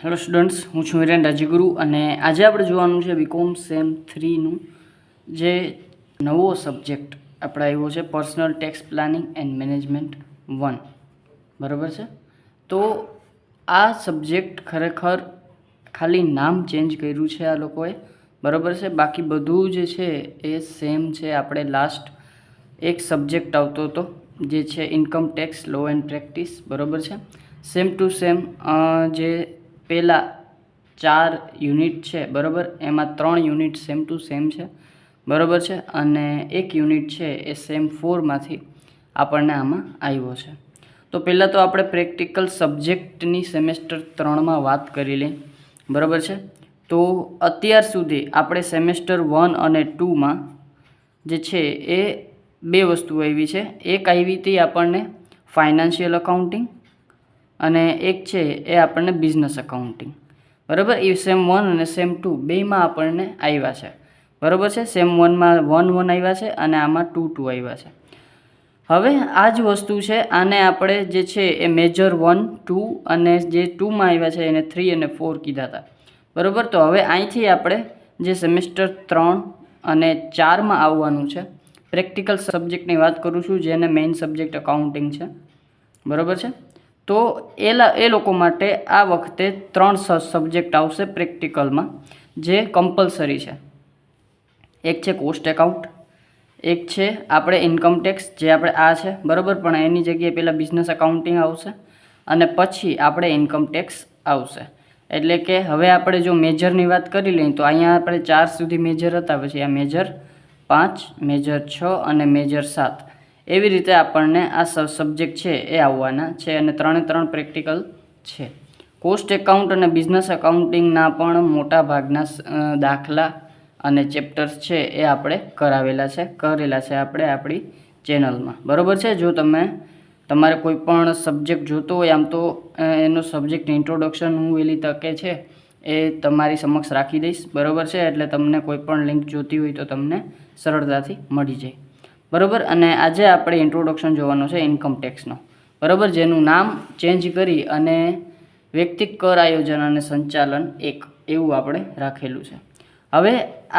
Hello students, હું છું હિરેન રાજ્યગુરુ અને આજે આપણે જોવાનું છે બીકોમ સેમ 3નું જે નવો સબ્જેક્ટ આપણે આવ્યો છે personal tax planning and management 1. બરાબર છે. તો આ સબ્જેક્ટ ખરેખર ખાલી નામ ચેન્જ કર્યું છે આ લોકોએ, બરાબર છે. બાકી બધું જે છે એ સેમ છે. આપણે લાસ્ટ એક સબ્જેક્ટ આવતો હતો જે છે income tax law and practice, બરાબર છે. સેમ ટુ સેમ જે પહેલાં 4 યુનિટ છે, બરાબર, એમાં 3 યુનિટ સેમ ટુ સેમ છે, બરાબર છે, અને 1 યુનિટ છે એ સેમ 4માંથી આપણને આમાં આવ્યો છે. તો પહેલાં તો આપણે પ્રેક્ટિકલ સબ્જેક્ટની સેમેસ્ટર 3માં વાત કરી લઈએ, બરાબર છે. તો અત્યાર સુધી આપણે સેમેસ્ટર 1 અને 2માં જે છે એ 2 વસ્તુ આવી છે. એક આવી હતી આપણને ફાઇનાન્શિયલ અકાઉન્ટિંગ અને એક છે એ આપણને બિઝનેસ અકાઉન્ટિંગ, બરાબર. એ સેમ 1 અને સેમ 2 બેમાં આપણને આવ્યા છે, બરાબર છે. સેમ 1માં 1 આવ્યા છે અને આમાં 2 આવ્યા છે. હવે આ જ વસ્તુ છે, આને આપણે જે છે એ મેજર 1, 2 અને જે 2માં આવ્યા છે એને 3 અને 4 કીધા હતા, બરાબર. તો હવે અહીંથી આપણે જે સેમેસ્ટર 3 અને 4માં આવવાનું છે પ્રેક્ટિકલ સબ્જેક્ટની વાત કરું છું, જેને મેઇન સબ્જેક્ટ અકાઉન્ટિંગ છે, બરાબર છે. તો એ લોકો માટે આ વખતે 3 સબ્જેક્ટ આવશે પ્રેક્ટિકલમાં જે કમ્પલસરી છે. એક છે કોસ્ટ એકાઉન્ટ, એક છે આપણે ઇન્કમ ટેક્સ જે આપણે આ છે, બરાબર, પણ એની જગ્યાએ પહેલાં બિઝનેસ અકાઉન્ટિંગ આવશે અને પછી આપણે ઇન્કમ ટેક્સ આવશે. એટલે કે હવે આપણે જો મેજરની વાત કરી લઈએ તો અહીંયા આપણે 4 સુધી મેજર હતા, પછી આ મેજર 5, મેજર 6 અને મેજર 7 એવી રીતે આપણને આ સબ્જેક્ટ છે એ આવવાના છે અને 3 પ્રેક્ટિકલ છે. કોસ્ટ એકાઉન્ટ અને બિઝનેસ અકાઉન્ટિંગના પણ મોટા ભાગના દાખલા અને ચેપ્ટર્સ છે એ આપણે કરેલા છે આપણે આપણી ચેનલમાં, બરાબર છે. જો તમારે કોઈ પણ સબ્જેક્ટ જોતો હોય, આમ તો એનો સબ્જેક્ટ ઇન્ટ્રોડક્શન હું વહેલી તકે છે એ તમારી સમક્ષ રાખી દઈશ, બરાબર છે. એટલે તમને કોઈ પણ લિંક જોતી હોય તો તમને સરળતાથી મળી જાય, બરાબર. અને આજે આપણે ઇન્ટ્રોડક્શન જોવાનું છે ઇન્કમ ટેક્સનો, બરાબર, જેનું નામ ચેન્જ કરી અને વ્યક્તિગત કર આયોજન અને સંચાલન 1 એવું આપણે રાખેલું છે. હવે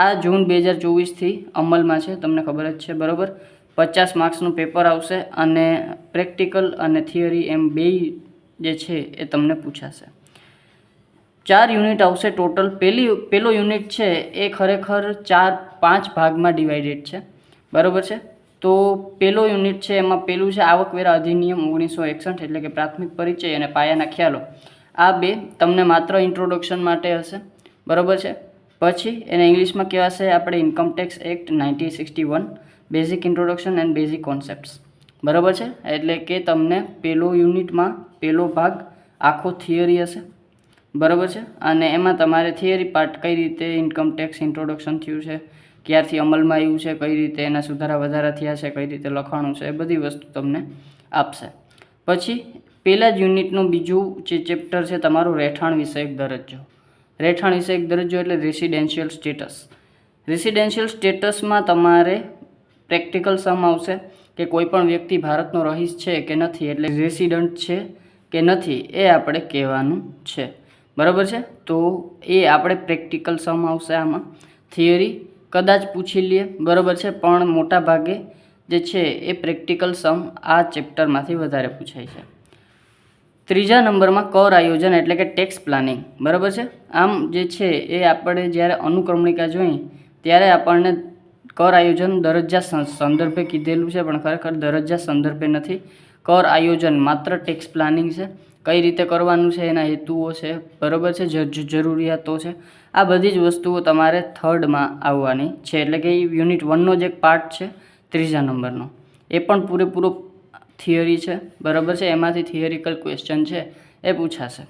આ જૂન 2024થી અમલમાં છે, તમને ખબર જ છે, બરાબર. 50 માર્ક્સનું પેપર આવશે અને પ્રેક્ટિકલ અને થિયરી એમ બે જે છે એ તમને પૂછાશે. 4 યુનિટ આવશે ટોટલ. પહેલો યુનિટ છે એ ખરેખર 4-5 ભાગમાં ડિવાઇડેડ છે, બરાબર છે. તો પહેલો યુનિટ છે એમાં પહેલું છે આવકવેરા અધિનિયમ 1961, એટલે કે પ્રાથમિક પરિચય અને પાયાના ખ્યાલો. આ 2 તમને માત્ર ઇન્ટ્રોડક્શન માટે હશે, બરાબર છે. પછી એને ઇંગ્લિશમાં કહેવાશે આપણે income tax act 1961, basic introduction and basic concepts, બરાબર છે. એટલે કે તમને પહેલો યુનિટમાં પહેલો ભાગ આખો થિયરી હશે, બરાબર છે. અને એમાં તમારે થિયરી પાર્ટ કઈ રીતે ઇન્કમ ટેક્સ ઇન્ટ્રોડક્શન થયું છે, ક્યારથી અમલમાં આવ્યું છે, કઈ રીતે એના સુધારા વધારા થયા છે, કઈ રીતે લખાણું છે, એ બધી વસ્તુ તમને આપશે. પછી પહેલા જ યુનિટનું બીજું જે ચેપ્ટર છે તમારું રહેઠાણ વિષયક દરજ્જો. રહેઠાણ વિષયક દરજ્જો એટલે રેસિડેન્શિયલ સ્ટેટસ. રેસિડેન્શિયલ સ્ટેટસમાં તમારે પ્રેક્ટિકલ સમ આવશે કે કોઈ પણ વ્યક્તિ ભારતનો રહીશ છે કે નથી, એટલે રેસિડન્ટ છે કે નથી એ આપણે કહેવાનું છે, બરાબર છે. તો એ આપણે પ્રેક્ટિકલ સમ આવશે. આમાં થિયરી કદાચ પૂછી લઈએ, બરાબર છે, પણ મોટા ભાગે જે છે એ પ્રેક્ટિકલ સમ આ ચેપ્ટરમાંથી વધારે પૂછાય છે. ત્રીજા નંબરમાં કર આયોજન એટલે કે ટેક્સ પ્લાનિંગ, બરાબર છે. આમ જે છે એ આપણે જ્યારે અનુક્રમણિકા જોઈએ ત્યારે આપણને કર આયોજન દરજ્જા સંદર્ભે કીધેલું છે, પણ ખરેખર દરજ્જા સંદર્ભે નથી. કર આયોજન માત્ર ટેક્સ પ્લાનિંગ છે. કઈ રીતે કરવાનું છે, એના હેતુઓ છે, બરાબર છે, જરૂરિયાતો છે, આ બધી જ વસ્તુઓ તમારે 3માં આવવાની છે. એટલે કે યુનિટ 1નો જે એક પાર્ટ છે ત્રીજા નંબરનો એ પણ પૂરેપૂરો થિયરી છે, બરાબર છે. એમાંથી થિયરિકલ ક્વેશ્ચન છે એ પૂછાશે.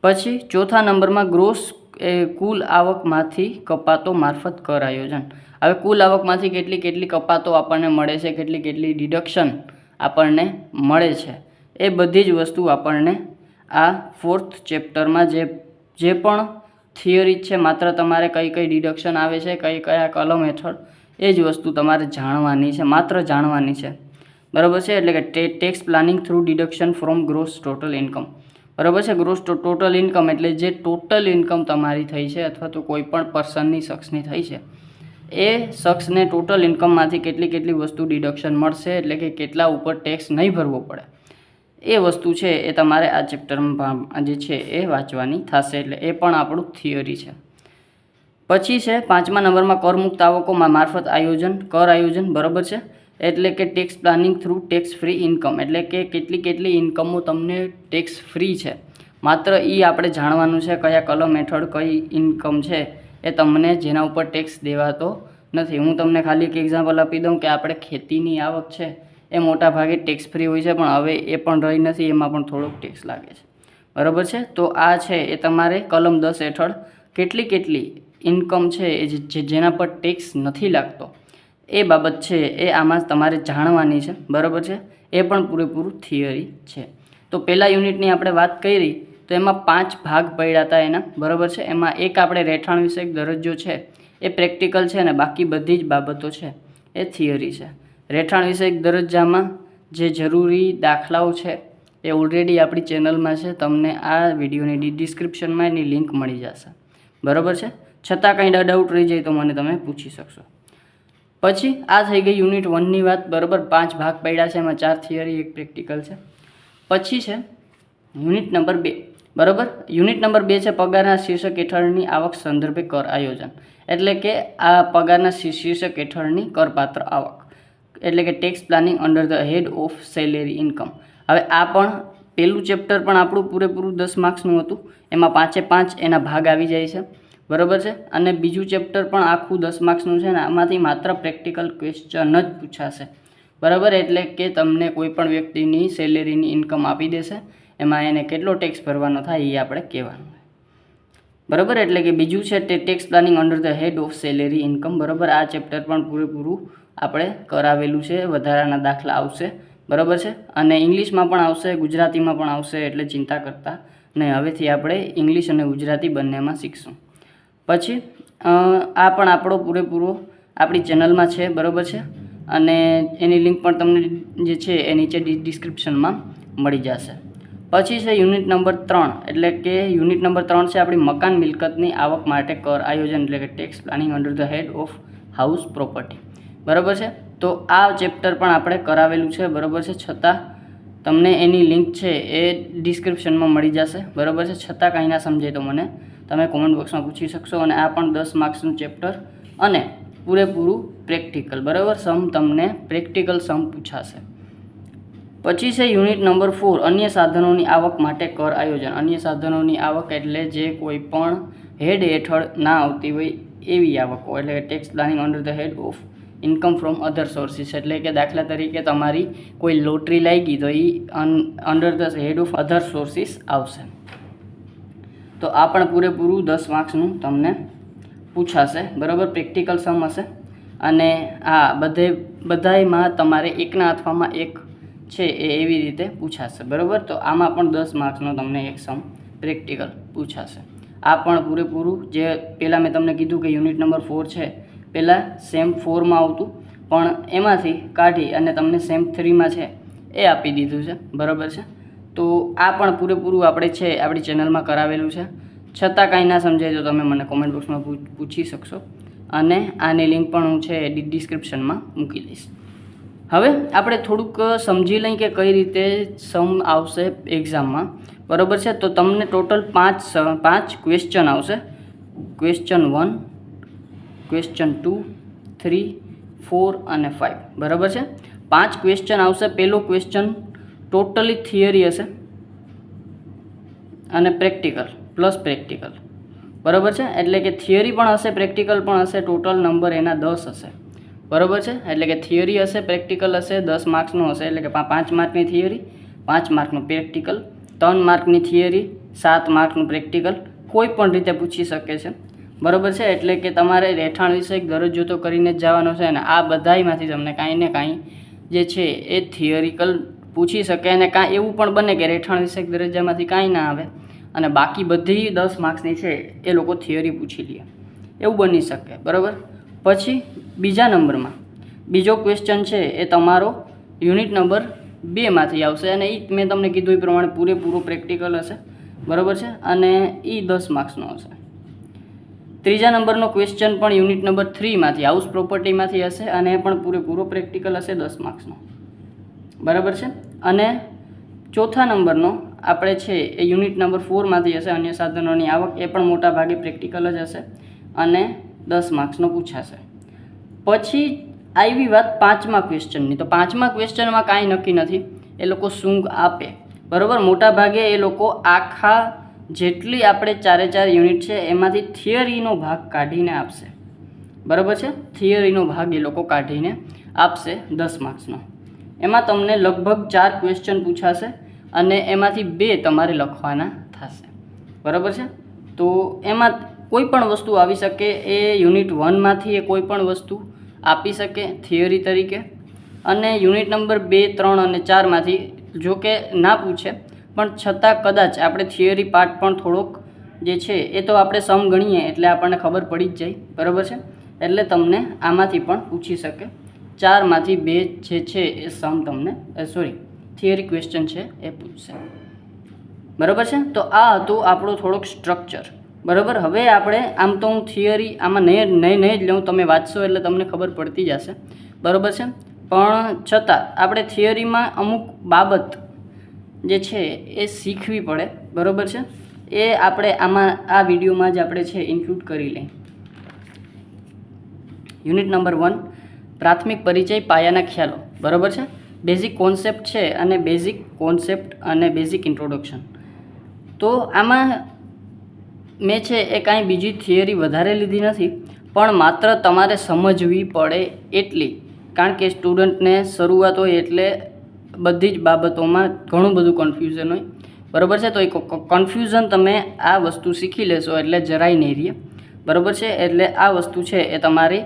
પછી ચોથા નંબરમાં ગ્રોસ એ કુલ આવકમાંથી કપાતો મારફત કર આયોજન. હવે કુલ આવકમાંથી કેટલી કપાતો આપણને મળે છે, કેટલી ડિડક્શન આપણને મળે છે, એ બધી જ વસ્તુ આપણને આ 4th ચેપ્ટરમાં જે પણ થિયરી છે, માત્ર તમારે કઈ ડિડક્શન આવે છે, કયા કલમ હેઠળ, એ જ વસ્તુ તમારે જાણવાની છે, માત્ર જાણવાની છે, બરાબર છે. એટલે કે tax planning through deduction from gross total income, બરાબર છે. ગ્રોસ ટોટલ ઇન્કમ એટલે જે ટોટલ ઇન્કમ તમારી થઈ છે અથવા તો કોઈ પણ પર્સનની શખ્સની થઈ છે એ શખ્સને ટોટલ ઇન્કમમાંથી કેટલી વસ્તુ ડિડક્શન મળશે એટલે કે કેટલા ઉપર ટેક્સ નહીં ભરવો પડે એ વસ્તુ છે એ તમારે આ ચેપ્ટરમાં જે છે એ વાંચવાની થશે. એટલે એ પણ આપણું થિયરી છે. પછી છે 5મા નંબરમાં કરમુક્ત આવકોમાં મારફત કર આયોજન. બરાબર છે. એટલે કે tax planning through tax free income એટલે કે કેટલી ઇન્કમો તમને ટેક્સ ફ્રી છે માત્ર એ આપણે જાણવાનું છે કયા કલમ હેઠળ કઈ ઇન્કમ છે એ તમને જેના ઉપર ટેક્સ દેવાતો નથી. હું તમને ખાલી એક એક્ઝામ્પલ આપી દઉં કે આપણે ખેતીની આવક છે એ મોટા ભાગે ટેક્સ ફ્રી હોય છે પણ હવે એ પણ રહી નથી, એમાં પણ થોડોક ટેક્સ લાગે છે. બરાબર છે. તો આ છે એ તમારે કલમ 10 હેઠળ કેટલી ઇન્કમ છે એ જેના પર ટેક્સ નથી લાગતો એ બાબત છે એ આમાં તમારે જાણવાની છે. બરાબર છે. એ પણ પૂરેપૂરું થિયરી છે. તો પહેલા યુનિટની આપણે વાત કરી તો એમાં 5 ભાગ પડ્યા હતા એના. બરાબર છે. એમાં એક આપણે રહેઠાણ વિષયક દરજ્જો છે એ પ્રેક્ટિકલ છે અને બાકી બધી જ બાબતો છે એ થિયરી છે. રહેઠાણ વિષયક દરજ્જામાં જે જરૂરી દાખલાઓ છે એ ઓલરેડી આપણી ચેનલમાં છે. તમને આ વિડીયોની ડિસ્ક્રિપ્શનમાં એની લિંક મળી જશે. બરાબર છે. છતાં કંઈ ડાઉટ રહી જાય તો મને તમે પૂછી શકશો. પછી આ થઈ ગઈ યુનિટ 1ની વાત. બરાબર. 5 ભાગ પડ્યા છે, એમાં 4 થિયરી 1 પ્રેક્ટિકલ છે. પછી છે યુનિટ નંબર 2. બરાબર. યુનિટ નંબર 2 છે પગારના શીર્ષક હેઠળની આવક સંદર્ભે કર આયોજન. એટલે કે આ પગારના શીર્ષક હેઠળની કરપાત્ર આવક એટલે કે tax planning under the head of salary income. હવે આ પણ પહેલું ચેપ્ટર પણ આપણું પૂરેપૂરું 10 માર્ક્સનું હતું. એમાં 5 એના ભાગ આવી જાય છે. બરાબર છે. અને બીજું ચેપ્ટર પણ આખું 10 માર્ક્સનું છે ને આમાંથી માત્ર પ્રેક્ટિકલ ક્વેશ્ચન જ પૂછાશે. બરાબર. એટલે કે તમને કોઈ પણ વ્યક્તિની સેલેરીની ઇન્કમ આપી દેશે, એમાં એને કેટલો ટેક્સ ભરવાનો થાય એ આપણે કહેવાનું. બરાબર. એટલે કે બીજું છે તે tax planning under the head of salary income. બરાબર. આ ચેપ્ટર પણ પૂરેપૂરું આપણે કરાવેલું છે. વધારાના દાખલા આવશે. બરાબર છે. અને ઇંગ્લિશમાં પણ આવશે, ગુજરાતીમાં પણ આવશે, એટલે ચિંતા કરતા નહીં. હવેથી આપણે ઇંગ્લિશ અને ગુજરાતી બંનેમાં શીખશું. પછી આ પણ આપણો પૂરેપૂરો આપણી ચેનલમાં છે. બરાબર છે. અને એની લિંક પણ તમને જે છે એ નીચે ડિસ્ક્રિપ્શનમાં મળી જશે. પછી છે યુનિટ નંબર 3. એટલે કે યુનિટ નંબર 3 છે આપણી મકાન મિલકતની આવક માટે કર આયોજન એટલે કે tax planning under the head of house property. બરાબર છે. તો આ ચેપ્ટર પણ આપણે કરાવેલું છે. બરાબર છે. છતાં તમને એની લિંક છે એ ડિસ્ક્રિપ્શનમાં મળી જશે. બરાબર છે. છતાં કાંઈ ના સમજાય તો મને તમે કોમેન્ટ બોક્સમાં પૂછી શકશો. અને આ પણ 10 માર્ક્સનું ચેપ્ટર અને પૂરેપૂરું પ્રેક્ટિકલ. બરાબર. તમને પ્રેક્ટિકલ સમ પૂછાશે. પછી છે યુનિટ નંબર 4 અન્ય સાધનોની આવક માટે કર આયોજન. અન્ય સાધનોની આવક એટલે જે કોઈ પણ હેડ હેઠળ ના આવતી હોય એવી આવકો એટલે કે tax planning under the head of income from other sources. એટલે કે દાખલા તરીકે તમારી કોઈ લોટરી લાગી તો એ under the head of other sources આવશે. તો આ પણ પૂરેપૂરું 10 માર્ક્સનું તમને પૂછાશે. બરાબર. પ્રેક્ટિકલ સમ હશે. અને આ બધાયમાં તમારે એકના અથવામાં એક છે એ એવી રીતે પૂછાશે. બરાબર. તો આમાં પણ 10 માર્ક્સનો તમને એક સમ પ્રેક્ટિકલ પૂછાશે. આ પણ પૂરેપૂરું જે પહેલાં મેં તમને કીધું કે યુનિટ નંબર 4 છે પહેલાં સેમ 4માં આવતું પણ એમાંથી કાઢી અને તમને સેમ 3માં છે એ આપી દીધું છે. બરાબર છે. તો આ પણ પૂરેપૂરું આપણે છે આપણી ચેનલમાં કરાવેલું છે. છતાં કાંઈ ના સમજાય તો તમે મને કોમેન્ટ બોક્સમાં પૂછી શકશો. અને આની લિંક પણ હું છે ડિસ્ક્રિપ્શનમાં મૂકી દઈશ. હવે આપણે થોડુંક સમજી લઈએ કે કઈ રીતે સમ આવશે એક્ઝામમાં. બરાબર છે. તો તમને ટોટલ 5 ક્વેશ્ચન આવશે. ક્વેશ્ચન 1, ક્વેશ્ચન 2, 3, 4 અને 5. બરાબર છે. 5 ક્વેશ્ચન આવશે. પહેલો ક્વેશ્ચન ટોટલી થિયરી હશે અને પ્રેક્ટિકલ પ્લસ પ્રેક્ટિકલ. બરાબર છે. એટલે કે થિયરી પણ હશે, પ્રેક્ટિકલ પણ હશે. ટોટલ નંબર એના 10 હશે. બરાબર છે. એટલે કે થિયરી હશે, પ્રેક્ટિકલ હશે, 10 માર્ક્સનું હશે. એટલે કે 5 માર્કની થિયરી, 5 માર્કનું પ્રેક્ટિકલ, 3 માર્કની થિયરી, 7 માર્કનું પ્રેક્ટિકલ. કોઈ પણ રીતે પૂછી શકે છે. બરાબર છે. એટલે કે તમારે રહેઠાણ વિષયક દરજ્જો તો કરીને જ જવાનો છે અને આ બધાયમાંથી તમને કાંઈ ને કાંઈ જે છે એ થિયરિકલ પૂછી શકે. અને કાંઈ એવું પણ બને કે રહેઠાણ વિષયક દરજ્જામાંથી કાંઈ ના આવે અને બાકી બધી 10 માર્ક્સની છે એ લોકો થિયરી પૂછી લે, એવું બની શકે. બરાબર. પછી બીજા નંબરમાં બીજો ક્વેશ્ચન છે એ તમારો યુનિટ નંબર 2માંથી આવશે અને એ મેં તમને કીધું એ પ્રમાણે પૂરેપૂરો પ્રેક્ટિકલ હશે, બરાબર છે, અને એ 10 માર્ક્સનો હશે. ત્રીજા નંબરનો ક્વેશ્ચન પણ યુનિટ નંબર 3માંથી હાઉસ પ્રોપર્ટીમાંથી હશે અને એ પણ પૂરેપૂરો પ્રેક્ટિકલ હશે 10 માર્ક્સનો, બરાબર છે. અને ચોથા નંબરનો આપણે છે એ યુનિટ નંબર 4માંથી હશે અન્ય સાધનોની આવક, એ પણ મોટા ભાગે પ્રેક્ટિકલ જ હશે અને 10 માર્ક્સનો પૂછાશે. પછી આવી વાત 5મા ક્વેશ્ચનની. તો 5મા ક્વેશ્ચનમાં કાંઈ નક્કી નથી, એ લોકો શું આપે, બરાબર. મોટા ભાગે એ લોકો આખા જેટલી આપણે 4 યુનિટ છે એમાંથી થિયરીનો ભાગ કાઢીને આપશે, બરાબર છે. થિયરીનો ભાગ એ લોકો કાઢીને આપશે 10 માર્ક્સનો. એમાં તમને લગભગ 4 ક્વેશ્ચન પૂછાશે અને એમાંથી 2 તમારે લખવાના થશે, બરાબર છે. તો એમાં કોઈ પણ વસ્તુ આવી શકે, એ યુનિટ 1માંથી એ કોઈ પણ વસ્તુ આપી શકે થિયરી તરીકે, અને યુનિટ નંબર 2, 3 અને 4માંથી જો કે ના પૂછે પણ છતાં કદાચ આપણે થિયરી પાર્ટ પણ થોડોક જે છે એ તો આપણે સમ ગણીએ એટલે આપણને ખબર પડી જ જાય, બરાબર છે. એટલે તમને આમાંથી પણ પૂછી શકે. 4માંથી 2 જે છે એ સમ તમને થિયરી ક્વેશ્ચન છે એ પૂછશે, બરાબર છે. તો આ હતું આપણું થોડુંક સ્ટ્રક્ચર, બરાબર. હવે આપણે આમ તો હું થિયરી આમાં નહીં જ લઉં, તમે વાંચશો એટલે તમને ખબર પડતી જશે, બરાબર છે. પણ છતાં આપણે થિયરીમાં અમુક બાબત જે છે એ શીખવી પડે, બરાબર છે. એ આપણે આમાં આ વિડીયોમાં જ આપણે છે ઇન્ક્લુડ કરી લઈએ. યુનિટ નંબર 1 પ્રાથમિક પરિચય, પાયાના ખ્યાલો, બરાબર છે. બેઝિક કોન્સેપ્ટ છે અને બેઝિક કોન્સેપ્ટ અને બેઝિક ઇન્ટ્રોડક્શન. તો આમાં મેં છે એ કાંઈ બીજી થિયરી વધારે લીધી નથી, પણ માત્ર તમારે સમજવી પડે એટલી, કારણ કે સ્ટુડન્ટને શરૂઆત હોય એટલે બધી જ બાબતોમાં ઘણું બધું કન્ફ્યુઝન હોય, બરાબર છે. તો એ કન્ફ્યુઝન તમે આ વસ્તુ શીખી લેશો એટલે જરાય નહીં રહે, બરાબર છે. એટલે આ વસ્તુ છે એ તમારી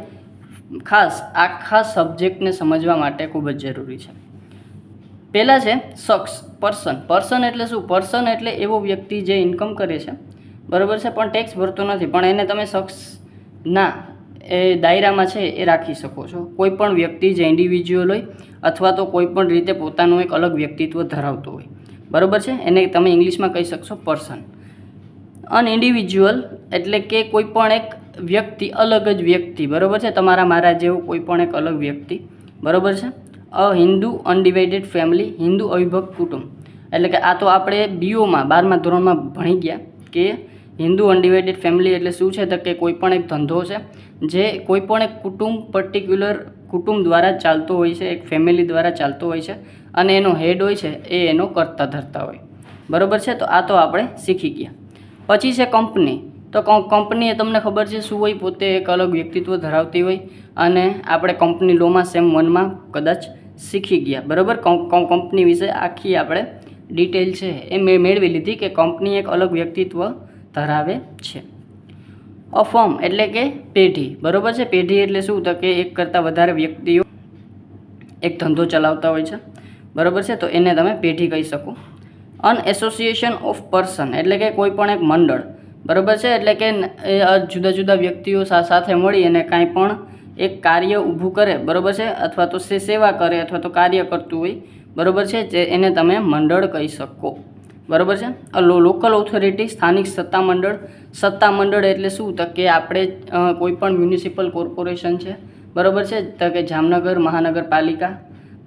ખાસ આખા સબ્જેક્ટને સમજવા માટે ખૂબ જ જરૂરી છે. પહેલાં છે શખ્સ, પર્સન એટલે શું? પર્સન એટલે એવો વ્યક્તિ જે ઇન્કમ કરે છે, બરાબર છે, પણ ટેક્સ ભરતો નથી, પણ એને તમે શખ્સના એ દાયરામાં છે એ રાખી શકો છો. કોઈ પણ વ્યક્તિ જે ઇન્ડિવિજ્યુઅલ હોય અથવા તો કોઈ પણ રીતે પોતાનું એક અલગ વ્યક્તિત્વ ધરાવતો હોય, બરાબર છે, એને તમે ઇંગ્લિશમાં કહી શકશો પર્સન. અનઇન્ડિવિજ્યુઅલ એટલે કે કોઈ પણ એક વ્યક્તિ, અલગ જ વ્યક્તિ, બરાબર છે, તમારા મારા જેવું કોઈ પણ એક અલગ વ્યક્તિ, બરાબર છે. અ હિન્દુ અનડિવાઇડેડ ફેમિલી, હિન્દુ અવિભક્ત કુટુંબ, એટલે કે આ તો આપણે બીઓમાં 12મા ધોરણમાં ભણી ગયા કે હિન્દુ અનડિવાઇડેડ ફેમિલી એટલે શું છે, તો કે કોઈ પણ એક ધંધો છે જે કોઈ પણ એક પર્ટિક્યુલર કુટુંબ દ્વારા ચાલતો હોય છે, એક ફેમિલી દ્વારા ચાલતો હોય છે અને એનો હેડ હોય છે એ એનો કરતા ધરતા હોય, બરાબર છે. તો આ તો આપણે શીખી ગયા. પછી છે કંપની. તો કંપની એ તમને ખબર છે શું હોય, પોતે એક અલગ વ્યક્તિત્વ ધરાવતી હોય અને આપણે કંપની લોમાં સેમ 1માં કદાચ શીખી ગયા, બરાબર. કંપની વિશે આખી આપણે ડિટેલ છે એ મેળવી લીધી કે કંપની એક અલગ વ્યક્તિત્વ ધરાવે છે. અ ફર્મ એટલે કે પેઢી, બરાબર છે. પેઢી એટલે શું, તો કે એક કરતાં વધારે વ્યક્તિઓ એક ધંધો ચલાવતા હોય છે, બરાબર છે, તો એને તમે પેઢી કહી શકો. અન એસોસિએશન ઓફ પર્સન એટલે કે કોઈ પણ એક મંડળ, બરાબર છે, એટલે કે જુદા જુદા વ્યક્તિઓ સાથે મળી અને કાંઈ પણ એક કાર્ય ઊભું કરે, બરાબર છે, અથવા તો સેવા કરે અથવા તો કાર્ય કરતું હોય, બરાબર છે, જે એને તમે મંડળ કહી શકો, બરાબર છે. લોકલ ઓથોરિટી સ્થાનિક સત્તામંડળ એટલે શું, તો કે આપણે કોઈ પણ મ્યુનિસિપલ કોર્પોરેશન છે, બરાબર છે, તો કે જામનગર મહાનગરપાલિકા,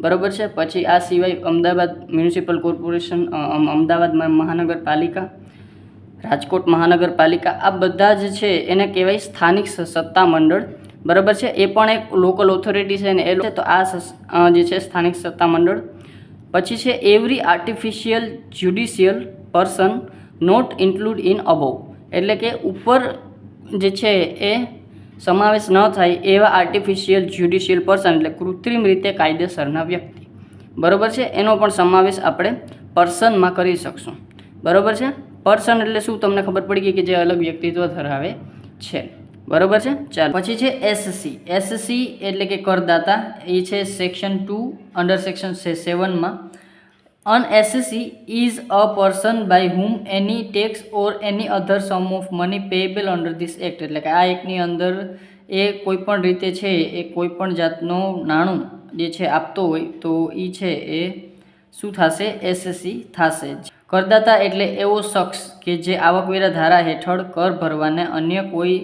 બરાબર છે. પછી આ સિવાય અમદાવાદ મ્યુનિસિપલ કોર્પોરેશન, અમદાવાદ મહાનગરપાલિકા, રાજકોટ મહાનગરપાલિકા, આ બધા જ છે એને કહેવાય સ્થાનિક સત્તામંડળ, બરાબર છે. એ પણ એક લોકલ ઓથોરિટી છે ને એ તો આ જે છે સ્થાનિક સત્તામંડળ. પછી છે every artificial judicial person not include in above એટલે કે ઉપર જે છે એ સમાવેશ ન થાય એવા આર્ટિફિશિયલ જ્યુડિશિયલ પર્સન એટલે કૃત્રિમ રીતે કાયદેસરના વ્યક્તિ, બરાબર છે, એનો પણ સમાવેશ આપણે પર્સનમાં કરી શકશું, બરાબર છે. પર્સન એટલે શું તમને ખબર પડી ગઈ કે જે અલગ વ્યક્તિત્વ ધરાવે છે, બરાબર છે. ચાલો પછી છે એસસી એટલે કે કરદાતા, એ છે સેક્શન 2 અંડર સેક્શન 7માં. An SSC is a person by whom any tax or any other sum of money payable under this act એટલે કે આ એક્ટની અંદર એ કોઈ પણ રીતે છે એ કોઈ પણ જાતનું નાણું જે છે આપતો હોય તો એ છે એ શું થશે? એસએસસી થશે. કરદાતા એટલે એવો શખ્સ કે જે આવકવેરા ધારા હેઠળ કર ભરવાને અન્ય કોઈ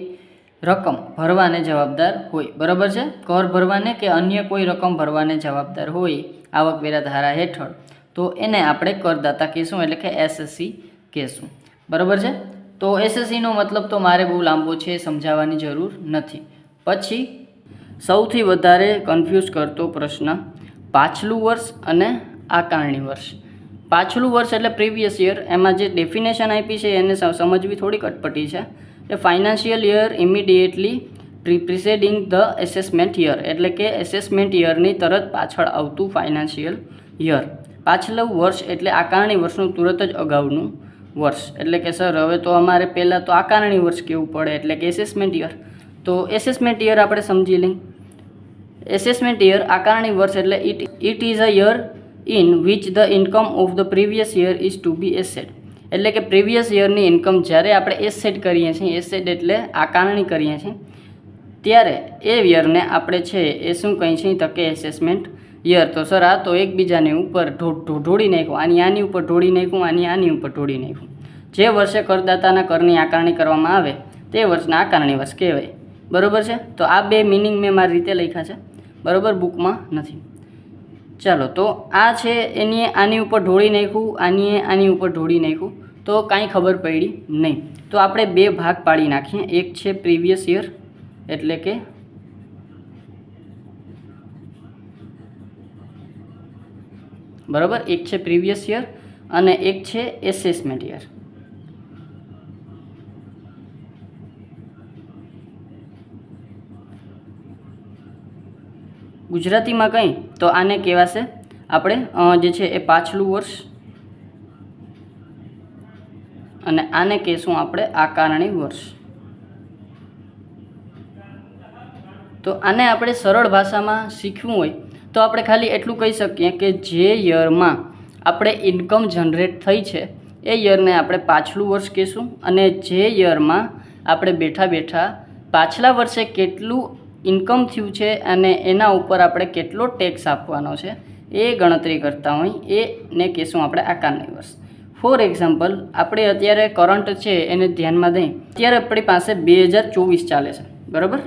રકમ ભરવાને જવાબદાર હોય. બરાબર છે? કર ભરવાને કે અન્ય કોઈ રકમ ભરવાને જવાબદાર હોય આવકવેરા ધારા હેઠળ, તો એને આપણે કરદાતા કહેશું, એટલે કે એસએસસી કહેશું. બરાબર છે? તો એસએસસીનો મતલબ તો મારે બહુ લાંબો છે, સમજાવવાની જરૂર નથી. પછી સૌથી વધારે કન્ફ્યુઝ કરતો પ્રશ્ન, પાછલું વર્ષ અને આકારણી વર્ષ. પાછલું વર્ષ એટલે પ્રીવિયસ યર. એમાં જે ડેફિનેશન આપી છે એને સમજવી થોડી કટપટી છે. એ financial year immediately preceding the assessment year, એટલે કે એસેસમેન્ટ યરની તરત પાછળ આવતું ફાઇનાન્શિયલ યર. પાછલું વર્ષ એટલે આકારણી વર્ષનું તુરત જ અગાઉનું વર્ષ. એટલે કે સર હવે તો અમારે પહેલાં તો આકારણી વર્ષ કહેવું પડે, એટલે કે એસેસમેન્ટ યર. તો એસેસમેન્ટ યર આપણે સમજી લઈએ. એસેસમેન્ટ યર આકારણી વર્ષ એટલે it is a year in which the income of the previous year is to be assessed. એટલે કે પ્રીવિયસ યરની ઇન્કમ જ્યારે આપણે એસેટ કરીએ છીએ, એસેટ એટલે આકારણી કરીએ છીએ, ત્યારે એ યરને આપણે છે એ શું કહીએ છીએ? તો કે એસેસમેન્ટ યર. તો સર આ તો એકબીજાની ઉપર ઢોળી નાખ્યું, આની ઉપર ઢોળી નાખ્યું, આની ઉપર ઢોળી નાખ્યું. જે વર્ષે કરદાતાના કરની આકારણી કરવામાં આવે તે વર્ષના આકારણી વર્ષ કહેવાય. બરાબર છે? તો આ બે મિનિંગ મેં મારી રીતે લખ્યા છે, બરાબર, બુકમાં નથી. ચાલો, તો આ છે એની આની ઉપર ઢોળી નાખ્યું, આની ઉપર ઢોળી નાખ્યું, તો કાંઈ ખબર પડી નહીં. તો આપણે બે ભાગ પાડી નાખીએ. એક છે પ્રીવિયસ યર, એટલે કે બરાબર, એક છે પ્રીવિયસ યર અને એક છે એસેસમેન્ટ યર. ગુજરાતીમાં કંઈ તો આને કહેવાશે આપણે જે છે એ પાછલું વર્ષ, અને આને કહેશું આપણે આકારણી વર્ષ. તો આને આપણે સરળ ભાષામાં શીખવું હોય તો આપણે ખાલી એટલું કહી શકીએ કે જે યરમાં આપણે ઇન્કમ જનરેટ થઈ છે એ યરને આપણે પાછલું વર્ષ કહીશું, અને જે યરમાં આપણે બેઠા પાછલા વર્ષે કેટલું ઇન્કમ થયું છે અને એના ઉપર આપણે કેટલો ટેક્સ આપવાનો છે એ ગણતરી કરતા હોય એને કહેશું આપણે આકારણી વર્ષ. ફોર એક્ઝામ્પલ, આપણે અત્યારે કરંટ છે એને ધ્યાનમાં દઈએ. અત્યારે આપણી પાસે 2024 ચાલે છે, બરાબર.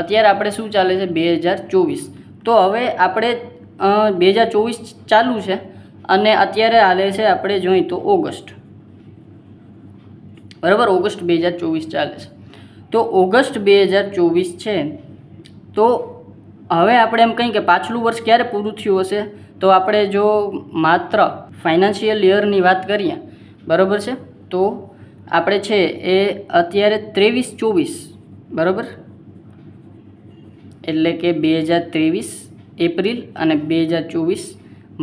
અત્યારે આપણે શું ચાલે છે? 2024. તો હવે આપણે 2024 ચાલુ છે અને અત્યારે હાલે છે આપણે જોઈએ તો ઓગસ્ટ, બરાબર. ઓગસ્ટ 2024 ચાલે છે. તો ઓગસ્ટ 2024 છે. તો હવે આપણે એમ કહીએ કે પાછલું વર્ષ ક્યારે પૂરું થયું હશે? તો આપણે જો માત્ર ફાઇનાન્શિયલ યરની વાત કરીએ, બરાબર છે, તો આપણે છે એ અત્યારે 23-24, બરાબર, એટલે કે 2023 એપ્રિલ અને 2024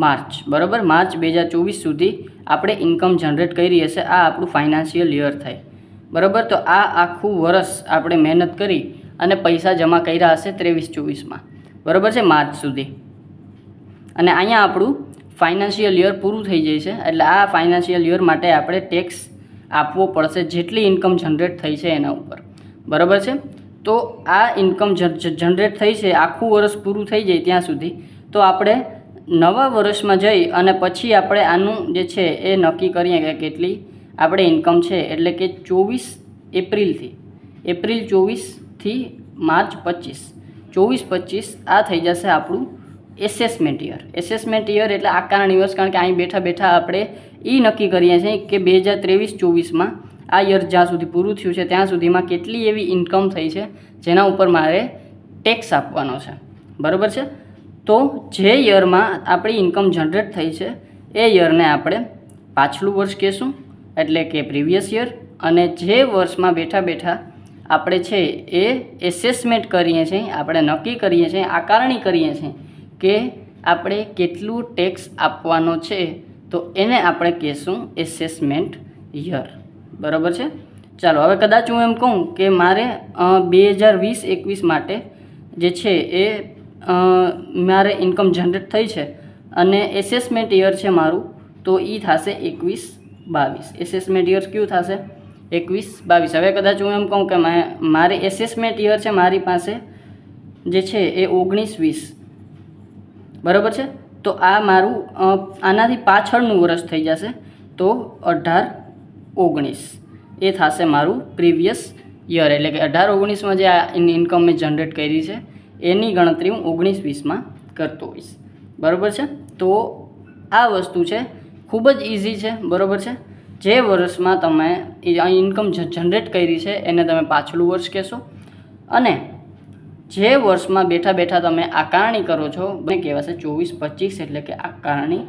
માર્ચ, બરાબર. માર્ચ 2024 સુધી આપણે ઇન્કમ જનરેટ કરી હશે. આ આપણું ફાઇનાન્શિયલ યર થાય, બરાબર. તો આ આખું વર્ષ આપણે મહેનત કરી અને પૈસા જમા કર્યા હશે 23-24માં, બરાબર છે, માર્ચ સુધી. અને અહીંયા આપણું ફાઇનાન્શિયલ યર પૂરું થઈ જાય છે. એટલે આ ફાઇનાન્શિયલ યર માટે આપણે ટેક્સ આપવો પડશે જેટલી ઇન્કમ જનરેટ થઈ છે એના ઉપર, બરાબર છે. તો આ ઇન્કમ જનરેટ થઈ છે આખું વર્ષ પૂરું થઈ જાય ત્યાં સુધી, તો આપણે નવા વર્ષમાં જઈ અને પછી આપણે આનું જે છે એ નક્કી કરીએ કે કેટલી આપણે ઇન્કમ છે. એટલે કે 24 એપ્રિલથી એપ્રિલ 24થી માર્ચ 25, 24-25 આ થઈ જશે આપણું એસેસમેન્ટ યર. એસેસમેન્ટ યર એટલે આકારણી વર્ષ, કારણ કે અહીં બેઠા આપણે એ નક્કી કરીએ છીએ કે 2023-24માં આ યર જ્યાં સુધી પૂરું થયું છે ત્યાં સુધીમાં કેટલી એવી ઇન્કમ થઈ છે જેના ઉપર મારે ટેક્સ આપવાનો છે, બરાબર છે. તો જે યરમાં આપણી ઇન્કમ જનરેટ થઈ છે એ યરને આપણે પાછલું વર્ષ કહેશું, એટલે કે પ્રીવિયસ યર. અને જે વર્ષમાં બેઠા આપણે છે એ એસેસમેન્ટ કરીએ છીએ, આપણે નક્કી કરીએ છીએ, આકારણી કરીએ છીએ કે આપણે કેટલું ટેક્સ આપવાનો છે, તો એને આપણે કહેશું એસેસમેન્ટ યર, બરાબર છે. ચાલો, હવે કદાચ હું એમ કહું કે મારે 2020-21 માટે જે છે એ મારે ઇન્કમ જનરેટ થઈ છે અને એસેસમેન્ટ યર છે મારું, તો એ થશે 21-22. એસેસમેન્ટ યર કયું થશે? 21-22. હવે કદાચ હું એમ કહું કે મારી એસેસમેન્ટ યર છે મારી પાસે જે છે એ 19-20, બરાબર છે. તો આ મારું આનાથી પાછળનું વર્ષ થઈ જશે, તો 18-19 એ થશે મારું પ્રીવિયસ યર. એટલે કે 18-19માં જે આ ઇન્કમ મેં જનરેટ કરી છે એની ગણતરી હું 19-20માં કરતો હોઈશ. બરાબર છે. તો આ વસ્તુ છે, ખૂબ જ ઇઝી છે. બરાબર છે. જે વર્ષમાં તમે ઇન્કમ જનરેટ કરી છે એને તમે પાછલું વર્ષ કહેશો, અને જે વર્ષમાં બેઠા બેઠા તમે આકારણી કરો છો એને કહેવાશે 24-25, એટલે કે આકારણી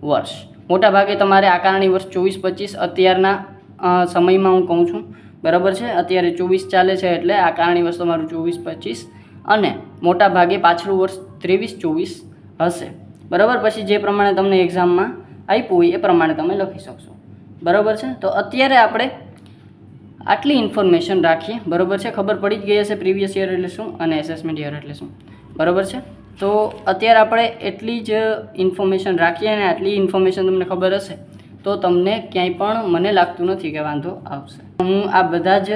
વર્ષ. મોટા ભાગે તમારે આકારણી વર્ષ 24-25 અત્યારના સમયમાં હું કહું છું. બરાબર છે. અત્યારે 24 ચાલે છે એટલે આકારણી વર્ષ તમારું 24-25, અને મોટા ભાગે પાછલું વર્ષ 23-24 હશે. બરાબર. પછી જે પ્રમાણે તમને એક્ઝામમાં આપ્યું હોય એ પ્રમાણે તમે લખી શકશો. બરાબર છે. તો અત્યારે આપણે આટલી ઇન્ફોર્મેશન રાખીએ. બરાબર છે. ખબર પડી જ ગઈ હશે પ્રીવિયસ યર એટલે શું અને એસેસમેન્ટ યર એટલે શું. બરાબર છે. તો અત્યારે આપણે એટલી જ ઇન્ફોર્મેશન રાખીએ અને આટલી ઇન્ફોર્મેશન તમને ખબર હશે તો તમને ક્યાંય પણ મને લાગતું નથી કે વાંધો આવશે. હું આ બધા જ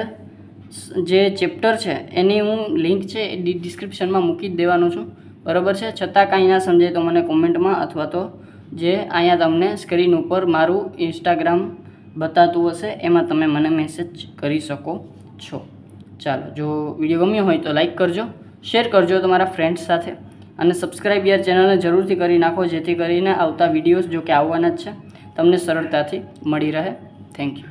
જે ચેપ્ટર છે એની હું લિંક છે એ ડિસ્ક્રિપ્શનમાં મૂકી જ દેવાનો છું. બરાબર છે. છતાં કાંઈ ના સમજાય તો મને કોમેન્ટમાં અથવા તો જે અહીંયા તમને સ્ક્રીન ઉપર મારું ઇન્સ્ટાગ્રામ બતાતું હશે એમાં તમે મને મેસેજ કરી શકો છો. ચાલો, જો વિડીયો ગમ્યો હોય તો લાઈક કરજો, શેર કરજો તમારા ફ્રેન્ડ્સ સાથે, અને સબસ્ક્રાઈબ યાર ચેનલને જરૂરથી કરી નાખો, જેથી કરીને આવતા વિડીયોઝ જો કે આવવાના જ છે તમને સરળતાથી મળી રહે. Thank you.